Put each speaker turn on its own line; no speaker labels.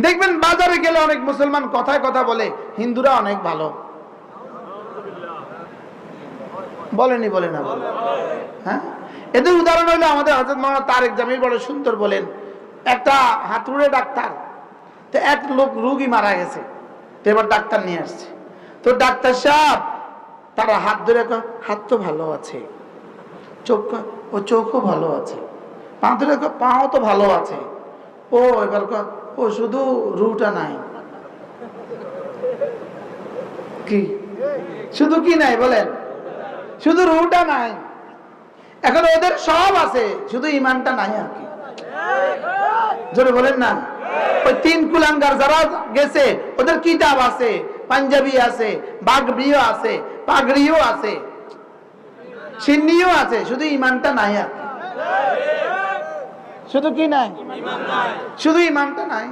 দেখবেন বাজারে গেলে অনেক মুসলমান কথায় কথা বলে হিন্দুরা অনেক ভালো, বলেনি বলে না বলে? হ্যাঁ, এদের উদাহরণ হইলো আমাদের হযরত মুহাম্মদ তারেক জামিল বড় সুন্দর বলেন, একটা হাতুড়ে ডাক্তার, তো এক লোক রোগী মারা গেছে, তো এবার ডাক্তার নিয়ে আসছে। তো ডাক্তার সাহেব তারা হাত ধরে কয়, হাত তো ভালো আছে, চোখ ও চোখও ভালো আছে, পা ধরে কয়, পাও তো ভালো আছে, ও এবার কয়, ও শুধু রুটা নাই। কি শুধু কি নাই বলেন? শুধু রুটা নাই। এখন ওদের সব আছে, শুধু ইমানটা নাই আর কি। জোরে বলেন না। ওই তিন কুলাঙ্গার যারা গেছে ওদের কিতাব আছে, পাঞ্জাবি আছে, বাগড়িও আছে, পাগড়িও আছে, সিন্নিও আছে, শুধু ইমানটা নাই আর কি। শুধু কি নাই? শুধু ইমানটা নাই।